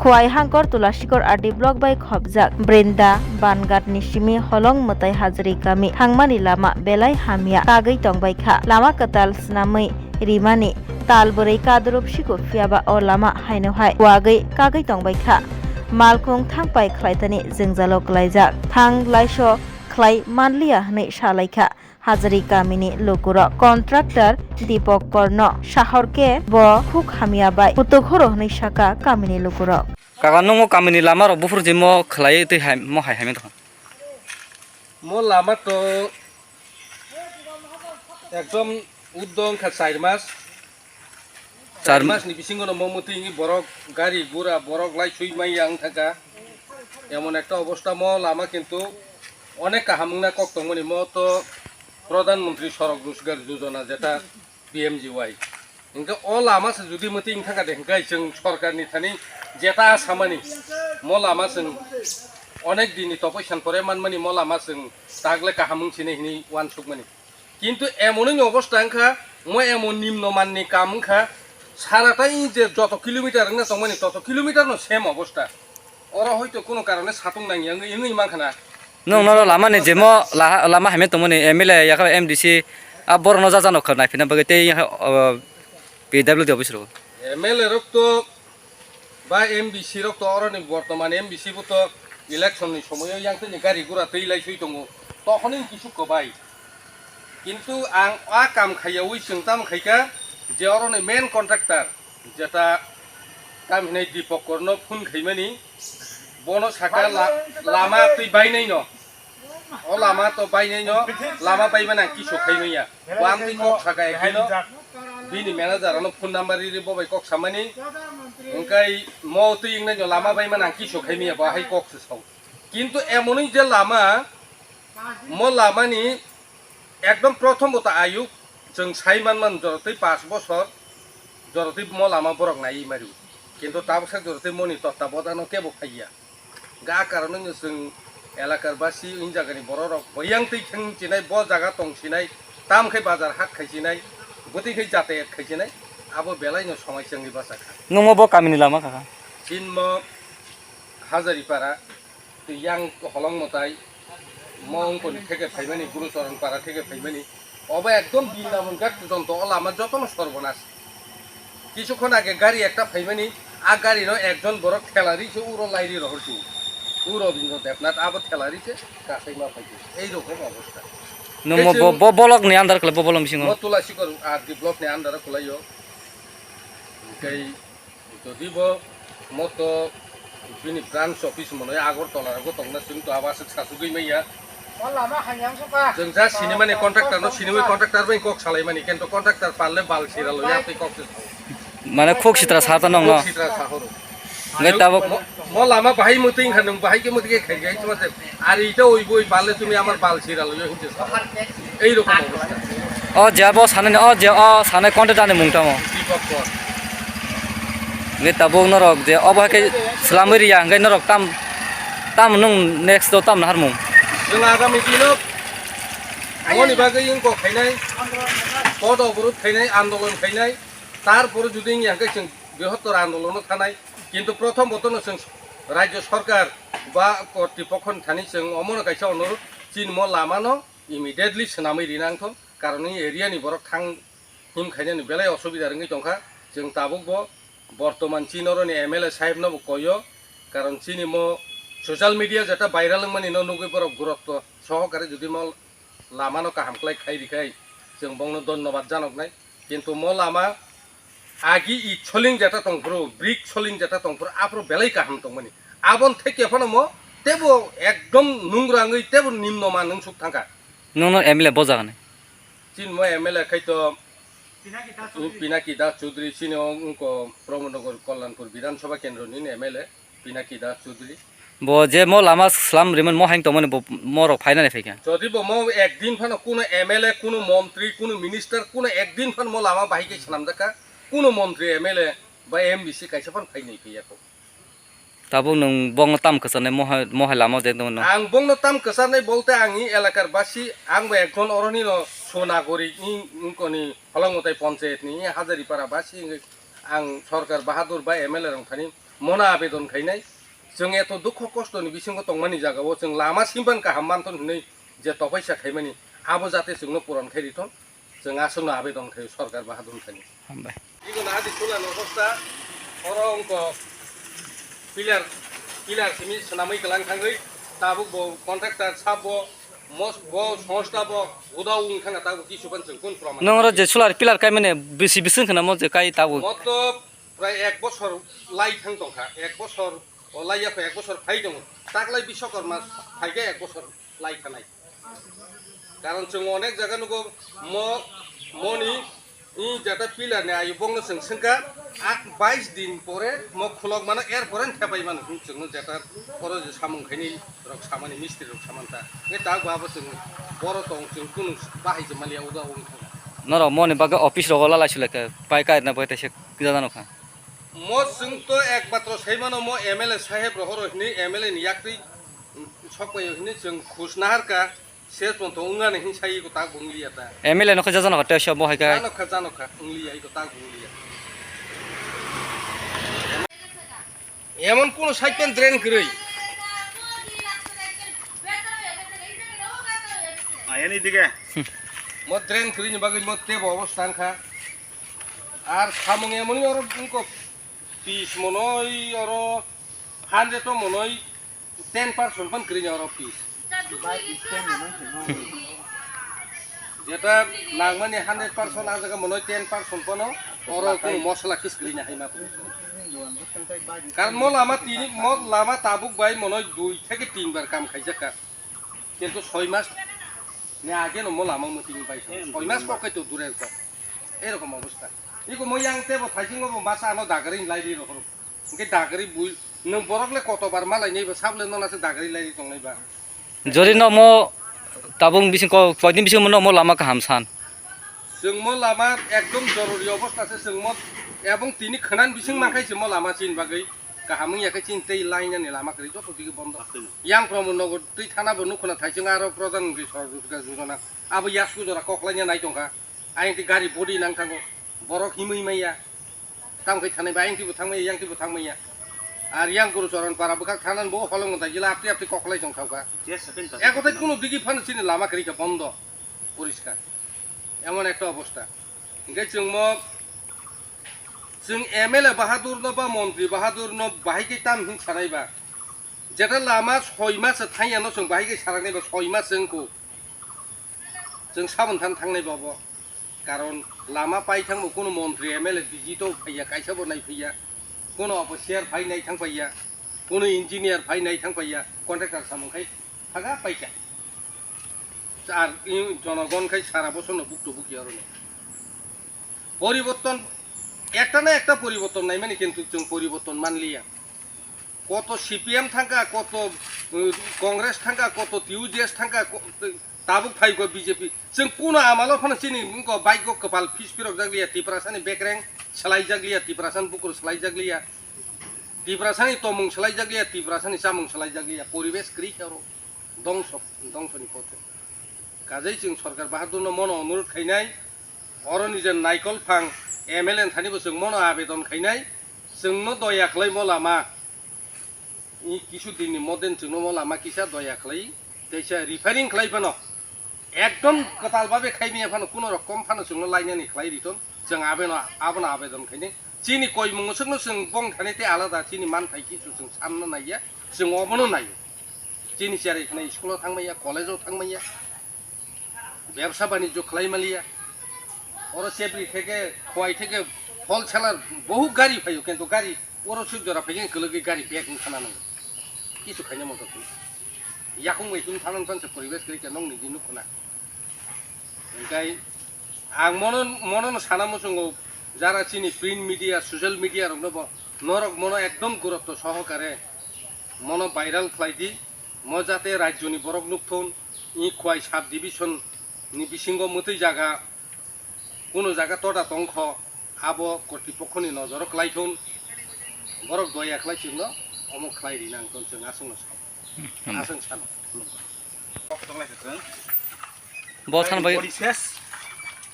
Khwai Hangkor Tulasikor RD Block by Khobjak Brinda Bangat Nishimi Holong Mutai Hazari Kami Hangmani Lama Belai Hamia Kagai Tongbai Kha Lama Katal Snamai Rimani Talborei Kadrup Shiko Fiaba O Lama Hainohai Wagai Kagai Tongbai Kha Malkung Thangpai Klaitani Zingzalo Klaijak Thang Laisho Klai Manlia Nei Shalaikha Hazari Kamini Lokuro Contractor Deepak Korno Shahorke Bo Khuk Hamia Bai Putokhoro Nei Shaka Kamini Lokuro Kaka nungo kamini lama ro bufur jimo khlai te hai mo hai hai to mo lama to ekdom uddong kha 4 mass ni bisingo no momuti ni borok gari gura borok lai chui mai yang thaka emon ekta obostha mo lama kintu onek kahamungna kok tongmoni mo to প্রধানমন্ত্রী সড়ক রোজগার যোজনা যেটা PMGY Inca ও লামা সে যদি মতি Inca দেখগাই जों সরকারনি Thani যেটা আসামানি ম লামা जों অনেক দিনই তপস্যান পরে মানমানি ম লামা जों তাগলে কাহামুং ছিনে হিনি ওয়ান সুকমানি কিন্তু এমনই অবস্থা আংখা ম এমন নিম্নমাননি কামখা সারাটাই যে যত কিলোমিটার না তমানি তত কিলোমিটার ন সেম অবস্থা ওরা হয়তো কোনো কারণে সাতুং নাঙি ইংই makhana nong no lama ni jemo lama hai me to moni MLA ya ka MDC abor no ja jano khna phina bagate PWD office ro MLA rok to ba MBC rok to oroni বর্তমান MBC bu to election ni somoy yang te gari gura teilai sui tongo tokhoni kisu ko bai কিন্তু ang a kam khayawui singtam khaika je oroni main contractor jeta kam hinai Deepak Korno phun khaimani bono saka lama tui bai nei no o lama to bai nei no lama bai mana kisu khaimaiya wam tui kok saka ekino bini manager no phone number ri bobai kok samani engkai mo tui ing nei no lama bai mana kisu khaimaiya ba hai kok sau কিন্তু এমনই যে Lama mo lama ni একদম প্রথমত আয়ু जों সাইমান মান জরতে 5 বছর জরতে mo lama borok nai maru কিন্তু তাবসা জরতে মনি তত্ত্বাবধান কেবো খাইয়া গা কারণে जों এলাকার বাসী ইন জায়গানি বড় বয়াং তৈ খেং চিনাই ব জায়গা তংছিনাই তামখै বাজার হাট খাইছিনাই গতিখै যাতায়াত খাইছিনাই আবো বেলাইনো সময় जोंनि বাসা nong bo kamini lama kaka চিনম হাজারিপাড়া ইয়াং হলং মতাই মংকনি থেকে ফাইমানি গুরুচরণ পাড়া থেকে ফাইমানি অবা একদম বৃন্দাবন ঘাট পর্যন্ত লামা যতন সর্বনাশ কিছুক্ষণ আগে গাড়ি একটা ফাইমানি আ গাড়ির একজন বড় ঠেলারিছে উড়ো লাইরি রহসু রবীন্দ্র দেবনাথ আবার ঠেলারিছে কাছাইমা পাইছে এইরকম অবস্থা nong bo bolok ni andar kle bo bolong bisingo তুলাসিকর আর ডেভেলপ নে আন্ডারে খোলাইও এই যদি ব মতো বিনি ব্রাঞ্চ অফিস মনে আগরতলার গতংনা কিন্তু আবাস সাসুগৈ মাইয়া जों जा सिनेमानि कन्ट्राक्टर न सिनेमा कन्ट्राक्टर बै कक सालायमानि किन्तु कन्ट्राक्टर पारले बाल सिराल या पे कक mane khok sitra sata nong no सित्रा साहरो ngai tabo म लामा भाई मतिं खान भाई के मतिके खाइ गाइ तुमाते আর এইটা ওই বই পারলে তুমি আমার বাল সিরাল ইয়া হিনতে এই রকম অবস্থা o jabo sane o je o sane content ane mungtamo Dipak কর ngai tabo norok je obake slamiri ya ngai norok tam nong next to tam harmung जों आगामी दिनाव मनि बागै इंको खाइनाय पद अबरोध खाइनाय आन्दोलन खाइनाय तारपरे जुदि ইয়াকে जों বৃহত্তর আন্দোলন থানায় কিন্তু প্রথম বতন जों রাজ্য সরকার বা কর্তৃপক্ষ থানি जों অমন কাইসা অনুরোধ চিন ম লামানো ইমিডিয়েটলি সোনাमै রিনাंथ কারণ এই এরিয়ানি বড় থাং হিম খাইনাनि বেলায় অসুবিধা রঙি দंखा जों ताबुकबो বর্তমান চিনরনি এমএলএ সাহেব নব কয় কারণ চিনি ম সোশ্যাল মিডিয়া যেটা ভাইরাল মানে নগৈ বড় গুরুত্ব সহকারে যদি ম লামানো কাহামক্লাই খাইরিখাই जों বংনো ধন্যবাদ জানক নাই কিন্তু ম লামা আগি ই ছলিং যেটা তংপুরো ব্রিক ছলিং যেটা তংপুরো আপরো বেলাই কাহাম তংমানি আবন থেকে ফনো ম তেবো একদম নুংরাঙ্গৈ তেবো নিম্নমান নং সুক থাকা nong no MLA bo jagane চিন ম এমএলএ খাইতো পিনাকি দাস চৌধুরী চিনি উনকো প্রমোদনগর কল্যাণপুর বিধানসভা কেন্দ্রনি MLA Pinaki Das Chowdhury bo je mo lama slam rimen mo haing to mone bo moro phaina ne pheka যদি ম একদিন ফানো কোনো এমএলএ কোনো মন্ত্রী কোনো মিনিস্টার কোনো একদিন ফান ম লামা বাহিকে সানাম দেখা কোনো মন্ত্রী এমএলএ বা এমবিসি কাইসা ফান ফাইনাই ফেয়াকো tabo nong bong tam kasane mo hai lama je no আং বংনো তাম কসারনাই বলতে আঙি এলাকার বাসী আংবো একজন অরনি ন সোনাগরি ইনকনি হলংমতাই পঞ্চায়েতনি হাজারিপাড়া বাসী আং সরকার বাহাদুর বা এমএলএ রং থানি मना आवेदन खायनाय जों एत दुख खस्थनि बिसिंखौ दंमानि जागाव जों लामा सिमबान गाहाम मानथन हनै जे तफैसा खायमानि आबो जाते जोंनो पुरन खायरिथन जों आसनो आवेदन खायो सरकार बाहादुर खायनि हामबाय इगोन आदि सुला नखस्ता अर अंक पिलार पिलार सिमि सनामै गलां थाङै ताबु बो कन्ट्राक्टर साबो मस बो संस्था बो उदाव थाङा ताबु किसुबान जों कोन प्रमाण नोंरो जे सोलार पिलार काय माने बेसि बिसिन खना म जे काय ताबु मत प्राय 1 बছর লাই थां दंखा 1 बছर लाइयाखौ 1 बছর फाइ दङ ताकलाय बिश्वकर्मा फाइगा 1 बছর লাই थानाय कारण जों अनेक जायगा नुगो मनि इ जाता पिलार ने आयु बंनो जों संका 22 दिन परे म खुलक माने एर परेन थाबाय माने जों जाता परे सामुं खायनि रक सामानि मिस्ट्रि रक सामानता ए ता बाबो जों बर दं जों कुनु बाहाय जमालिया उदाव नर मने बागा अफिस रगला लाइसले के पाइ काय ना बयते से जानो खा म जों तो एकमात्र सैमानो म एमएलए साहेब रहरनि एमएलए नि याक्ति सकबाय हनि जों खुसनाहारका से पन्थ उंगाने हिंसायि को ता बुंलिया ता एमएलए नख जानो हटे सब बहाय काय जानखा उंलिया को ता बुंलिया एमन कोन साइकेल ड्रेन करै आयनि दिगे म ड्रेन करिनि बागै म तेब अवस्थान खा आर सामुं एमन और उनको 20 मनoi और 100 मनoi 10% पन करिनि और फीस जेटा नागमानि 100% आजगा मनoi 10% पनो और कोन मसला किस करिनि हाइमा कारण म लामा तिनि म लामा ताबुक बाय मनoi 2 থেকে 3 বার কাম খাইজাকা কিন্তু 6 মাস ने आगे न म लामा मतिनि बाय 6 मास पकाय तो दुरेर को एरकम अवस्था इको म यांते ब फाइसिंगो ब मासा न दागरि लाइरि रखर के दागरि बुइ न बरकले कतबार मालाय नैबो साबले ननासे दागरि लाइरि दंनायबा जरि न म ताबुं बिसिं को कयदिन बिसिं म न म लामा का हामसान जों म लामा एकदम जरुरी अवस्थासे जों म एबं तिनि खनान बिसिं माखायसे म लामा चिन बागै गाहामै याखै चिन तै लाइननि लामा करि जतो दिगे बन्द यां प्रम नगर तै थानाबो नुखना थाइसिं आरो प्रधान सरकार जोजना आबो यासु जरा कखलाइना नाय दंखा आइंति गारि बडि नां थांगो बरक हिमै मैया तामखै थानाय बा आइंतिबो थांमै यांतिबो थांमैया आर यां गुरु चरण पारा बखा थानान बो हलंग थाय जिला आपति आपति कखलाइ दंखावका एकथाय कोनो दिगि फान चिनि लामा करिका बन्द পরিষ্কার এমন একটা অবস্থা ओंखाय जों एमएलए बाहादुर न बा मन्त्रि बाहादुर न बाहायके ताम हिं सारायबा जेटा लामा 6 मास थायानो जों बाहायके सारायनायबा 6 मास जोंखौ जों साबन्थान थांनाय बाबो कारण लामा पाइ थांबो कोनो मन्त्रि एमएलए बिजित फैया कायसाबो नाय फैया कोनो अफिसियार फाइनाय थां फैया कोनो इन्जिनियार फाइनाय थां फैया कन्ट्राक्टर सामंखाय थागा पाइका আর জনগণকে সারা বছর বুকটো বুকি আর পরিবর্তন একটা না একটা পরিবর্তন নাই মানে কিন্তু जों পরিবর্তন মানলিয়া কত সিপিএম থাকা কত কংগ্রেস থাকা কত টিউডিএস থাকা তাবুক ফাইগো বিজেপি जों কোন আমালো ফানা চিনি মুকো বাইক কপাল ফিস ফিরক জাগলিয়া টিপ্রাসানি বেকরেং সলাই জাগলিয়া টিপ্রাসান বুকুর সলাই জাগলিয়া টিপ্রাসানি তমুং সলাই জাগলিয়া টিপ্রাসানি চামুং সলাই জাগলিয়া পরিবেশ ক্রি কারো দংশনি পথে কাজেই जों सरकार बाहादुरनो मन अनुरोध खायनाय अरनि जे नायकल फां एमएलए थानिबो जों मन आवेदन खायनाय जोंनो दया खालाय म लामा इ किछु दिननि मदेन जोंनो म लामा किसा दया खालाय दैसा रिफारिं खालायफानो एकदम कताल बाबे खायनिया फानो कुनो रकम फानो जोंनो लायनानि खालाय रिटन जों आवेदन खायनाय चिनि कय मुंसोंनो जों बं थानायते आलादा चिनि मान थाइखि जों साननो नाया जों अबनो नायो चिनि चारि खानाय स्कुलाव थांमाया कलेजाव थांमाया ব্যবসা বাণিজ্য খালাইমালিয়া ওর সেবরি থেকে খোয়াই থেকে হোলসেলার বহু গাড়ি ফাইও কিন্তু গাড়ি ওর সুজরা ফাইগে গলগে গাড়ি ব্যাগ খানা নাঙ্গো কিছু খাইনা মতো ইয়াকুম ওইকুম থানান ফানছে পরিবেশ করিকা নং নিজি নুখনা ओंखाय आं মনন সানামো जों যারা চিনি প্রিন্ট মিডিয়া সোশ্যাল মিডিয়া রংনো নরক মন একদম গুরুত্ব সহকারে মন ভাইরাল খাইদি म जाते राज्यनि बरक नुखथुन इ खवाय साब डिभिजन नि बिसिंग मथै जागा कोनो जागा तडा तंख आबो कर्तृपक्षनि नजर खालायथुन बरक दया खालायसिन अमुक खालायरि नांगोन जों आसंनो आसं सान बथान बाय सेस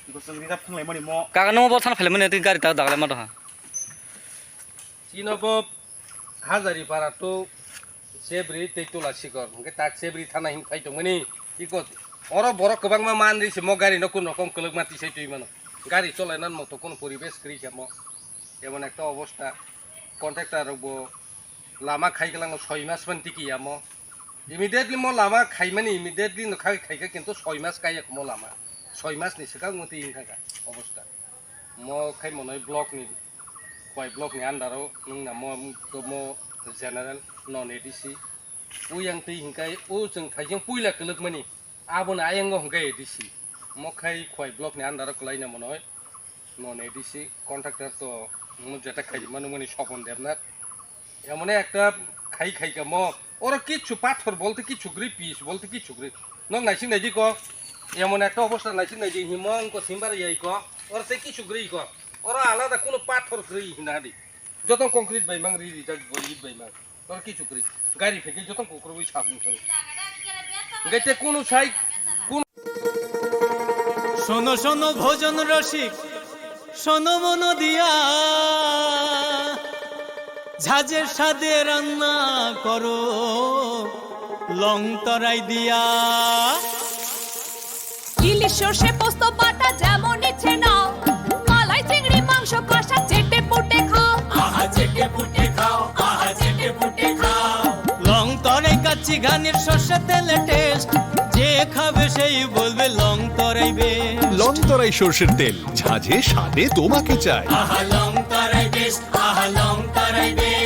बेखौ जों रिजार्भ खालामनाय माने कागनो बथान फैले माने गारि ता दागले मा दहा चिनब হাজারিপাড়া তো সেব্রি তেতুলা শিকর ওকে তাক সেব্রি থানা হিং ফাইতংমনি ইকত অর বড় গোবাং মা মান দিছে ম গাড়ি নকুন রকম কলক মাতি সেই তুই মানে গাড়ি চলাইনার মতো কোনো পরিবেশ করিছে ম এমন একটা অবস্থা কন্ট্রাক্টর লামা খাই গেলাম 6 মাস মান টিকিয়া ম ইমিডিয়েটলি ম লামা খাই মানে ইমিডিয়েটলি নখাই খাইকা কিন্তু 6 মাস কাই ম লামা 6 মাস নি সিগাং মতি ইনখাকা অবস্থা ম খাই মনই ব্লক নি কয় block ni andaro nungna mo general non edc uyang ti hingkai u jeng thaijeng puila kelek mani abon ayang ngo hingkai edc mo khai koi blok ni andaro kolaina monoi non edc contractor to mo jeta khai manu mani sopon devnath এমন একটা খাই খাইকা ম ওরা কিচ্ছু পাথর বলতে কিছু Gree piece বলতে কিছু গ্রি নং নাইসিং নাইজি ক এমন একটা অবস্থা নাইসিং নাইজি হিমং ক সিমবার ইয়াই ক ওরা তে কিছু গ্রি ক ওরা আলাদা কোনো পাথর গ্রি না দি যত কংক্রিট বাইমাং রি রি জাগ গলি বাইমাং ওরা কিছু গ্রি গাড়ি ফেকে যত কোকরবই সাবুন থাকে গাইতে কোনো সাই শোনো শোনো ভোজন রসিক শোনো মন দিয়া ঝাঁঝের সাদে রান্না করো লং তরাই দিয়া ইলিশ সর্ষে পোস্ত বাটা যেমন ইচ্ছে নাও মালাই চিংড়ি মাংস কষা চেটে পুটে খাও আহা চেটে পুটে খাও আহা চেটে পুটে খাও লং তরাই কাচ্চি ঘানির সর্ষে তেলে টেস্ট যে খাবে সেই বলবে লং তরাই বেশ লং তরাই সর্ষের তেল ঝাঁঝে স্বাদে তোমাকে চাই আহা লং তরাই বেশ আহা লং তরাই বেশ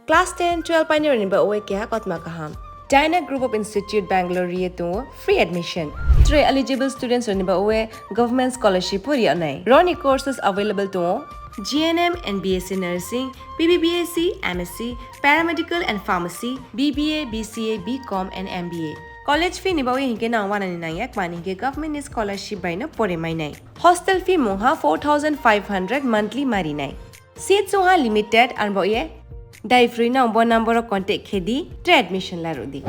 Class 10, 12 pioneer ni ba oe kya kotma kaham. Dyna Group of Institute Bangalore riye to free admission. 3 eligible students ni ba oe government scholarship puri anai. Roni courses available to GNM and BSc Nursing, PBBSc, MSc, Paramedical and Pharmacy, BBA, BCA, BCom and MBA. College fee ni ba oe hinke na wana ni nai yak mani ke government scholarship by na pore mai nai. Hostel fee moha 4500 monthly mari nai. Seats oha limited and ba oe Dai free na number contact khedi admission la rodi.